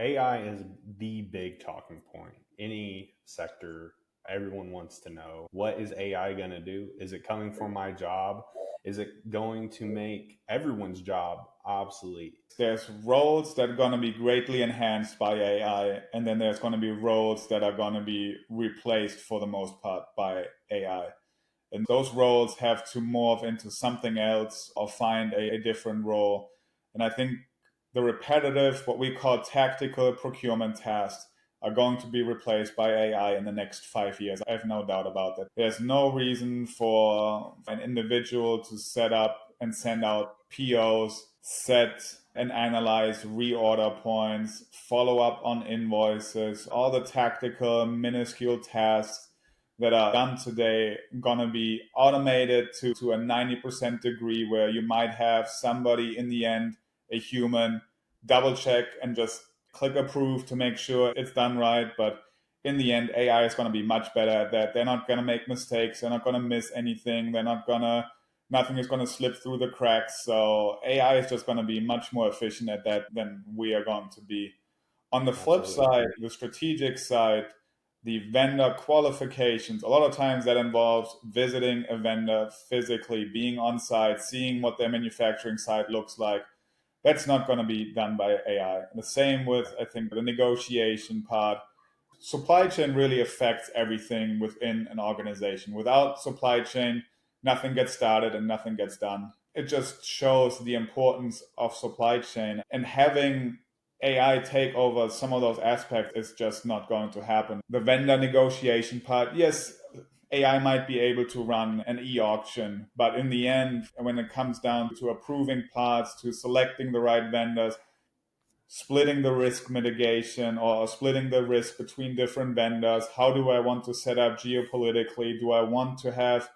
AI is the big talking point. Any sector, everyone wants to know, what is AI going to do? Is it coming for my job? Is it going to make everyone's job obsolete? There's roles that are going to be greatly enhanced by AI, and then there's going to be roles that are going to be replaced for the most part by AI. And those roles have to morph into something else or find a different role. And I think the repetitive, what we call tactical procurement tasks, are going to be replaced by AI in the next 5 years. I have no doubt about that. There's no reason for an individual to set up and send out POs, set and analyze reorder points, follow up on invoices, all the tactical, minuscule tasks that are done today gonna be automated to a 90% degree, where you might have somebody in the end, a human, double check and just click approve to make sure it's done right. But in the end, AI is going to be much better at that. They're not going to make mistakes. They're not going to miss anything. Nothing is going to slip through the cracks. So AI is just going to be much more efficient at that than we are going to be. On the flip Absolutely. side, the strategic side, the vendor qualifications, a lot of times that involves visiting a vendor physically, being on site, seeing what their manufacturing site looks like. That's not going to be done by AI. The same with, I think, the negotiation part. Supply chain really affects everything within an organization. Without supply chain, nothing gets started and nothing gets done. It just shows the importance of supply chain, and having AI take over some of those aspects is just not going to happen. The vendor negotiation part, yes, AI might be able to run an e-auction, but in the end, when it comes down to approving parts, to selecting the right vendors, splitting the risk mitigation or splitting the risk between different vendors, how do I want to set up geopolitically? Do I want to have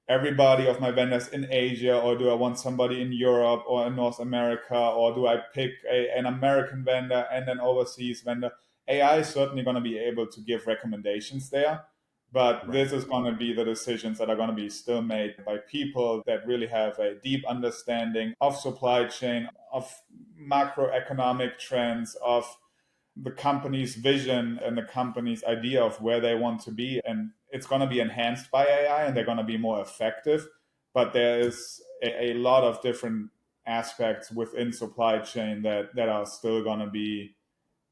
everybody of my vendors in Asia, or do I want somebody in Europe or in North America, or do I pick an American vendor and an overseas vendor? AI is certainly going to be able to give recommendations there, but Right. this is going to be the decisions that are going to be still made by people that really have a deep understanding of supply chain, of macroeconomic trends, of the company's vision and the company's idea of where they want to be. And it's going to be enhanced by AI and they're going to be more effective. But there is a lot of different aspects within supply chain that are still going to be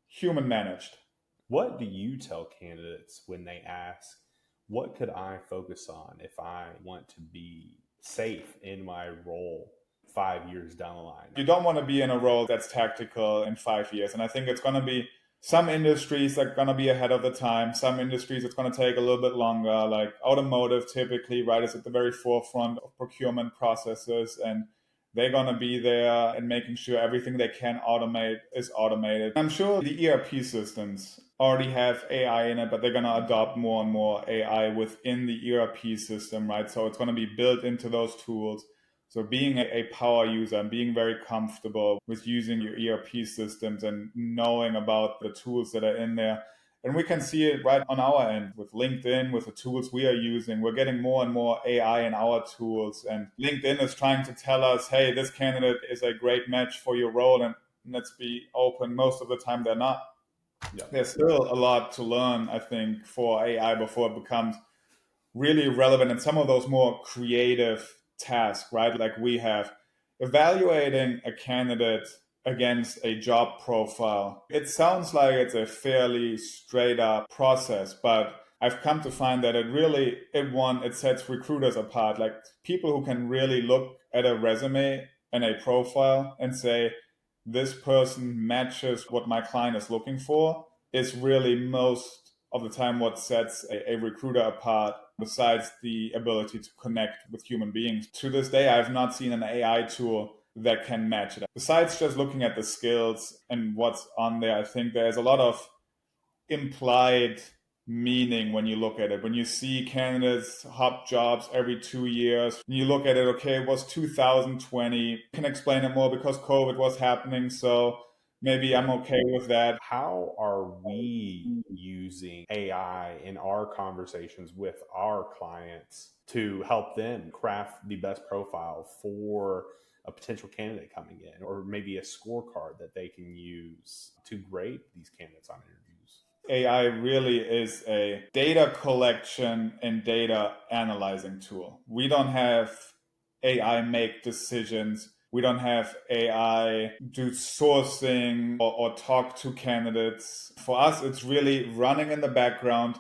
human managed. What do you tell candidates when they ask, what could I focus on if I want to be safe in my role 5 years down the line? You don't want to be in a role that's tactical in 5 years. And I think it's going to be some industries that are going to be ahead of the time. Some industries it's going to take a little bit longer, like automotive typically, right, is at the very forefront of procurement processes. And they're going to be there and making sure everything they can automate is automated. I'm sure the ERP systems already have AI in it, but they're going to adopt more and more AI within the ERP system, right? So it's going to be built into those tools. So being a power user and being very comfortable with using your ERP systems and knowing about the tools that are in there. And we can see it right on our end with LinkedIn, with the tools we are using. We're getting more and more AI in our tools. And LinkedIn is trying to tell us, hey, this candidate is a great match for your role. And let's be open, most of the time they're not. Yeah. There's still a lot to learn, I think, for AI before it becomes really relevant in some of those more creative tasks, right? Like we have evaluating a candidate against a job profile. It sounds like it's a fairly straight up process, but I've come to find that it sets recruiters apart. Like people who can really look at a resume and a profile and say, this person matches what my client is looking for, is really most of the time what sets a recruiter apart, besides the ability to connect with human beings. To this day, I've not seen an AI tool that can match it. Besides just looking at the skills and what's on there, I think there's a lot of implied meaning when you look at it. When you see candidates hop jobs every 2 years, when you look at it, okay, it was 2020. You can explain it more because COVID was happening. So maybe I'm okay with that. How are we using AI in our conversations with our clients to help them craft the best profile for a potential candidate coming in, or maybe a scorecard that they can use to grade these candidates on interviews? AI really is a data collection and data analyzing tool. We don't have AI make decisions. We don't have AI do sourcing or talk to candidates. For us, it's really running in the background,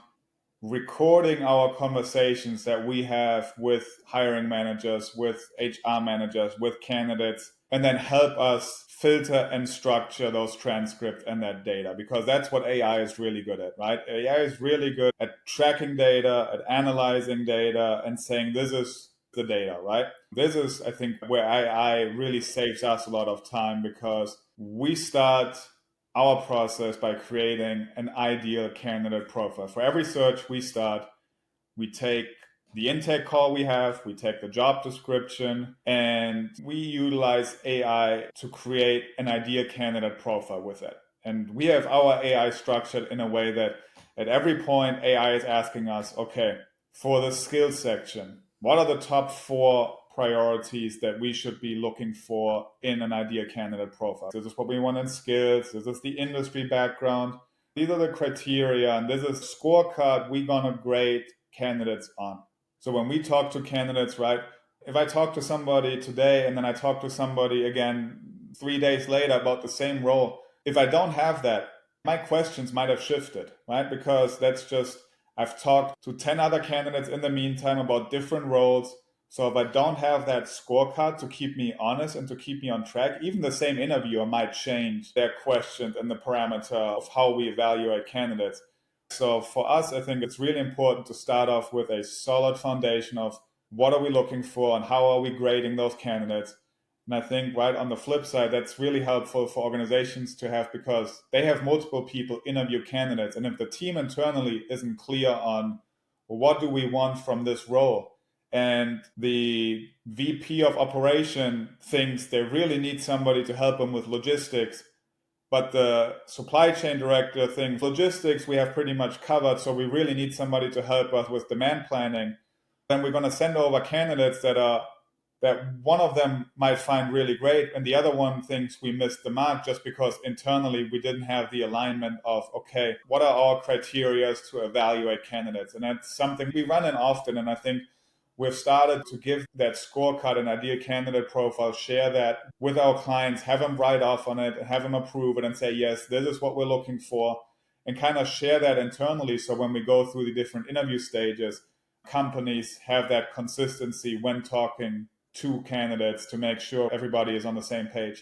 recording our conversations that we have with hiring managers, with HR managers, with candidates, and then help us filter and structure those transcripts and that data, because that's what AI is really good at, right? AI is really good at tracking data, at analyzing data, and saying this is the data, right? This is, I think, where AI really saves us a lot of time, because we start our process by creating an ideal candidate profile. For every search we start, we take the intake call we have, we take the job description, and we utilize AI to create an ideal candidate profile with it. And we have our AI structured in a way that at every point AI is asking us, okay, for the skills section, what are the top 4 priorities that we should be looking for in an ideal candidate profile? This is what we want in skills. This is the industry background. These are the criteria, and this is a scorecard we're going to grade candidates on. So when we talk to candidates, right, if I talk to somebody today and then I talk to somebody again 3 days later about the same role, if I don't have that, my questions might have shifted, right? Because that's just, I've talked to 10 other candidates in the meantime about different roles. So if I don't have that scorecard to keep me honest and to keep me on track, even the same interviewer might change their questions and the parameter of how we evaluate candidates. So for us, I think it's really important to start off with a solid foundation of what are we looking for and how are we grading those candidates. And I think right on the flip side, that's really helpful for organizations to have, because they have multiple people interview candidates. And if the team internally isn't clear on what do we want from this role, and the VP of operation thinks they really need somebody to help them with logistics, but the supply chain director thinks logistics we have pretty much covered, so we really need somebody to help us with demand planning, then we're going to send over candidates that one of them might find really great and the other one thinks we missed the mark, just because internally we didn't have the alignment of, okay, what are our criteria to evaluate candidates? And that's something we run in often, and I think we've started to give that scorecard an ideal candidate profile, share that with our clients, have them write off on it, have them approve it and say, yes, this is what we're looking for, and kind of share that internally. So when we go through the different interview stages, companies have that consistency when talking to candidates to make sure everybody is on the same page.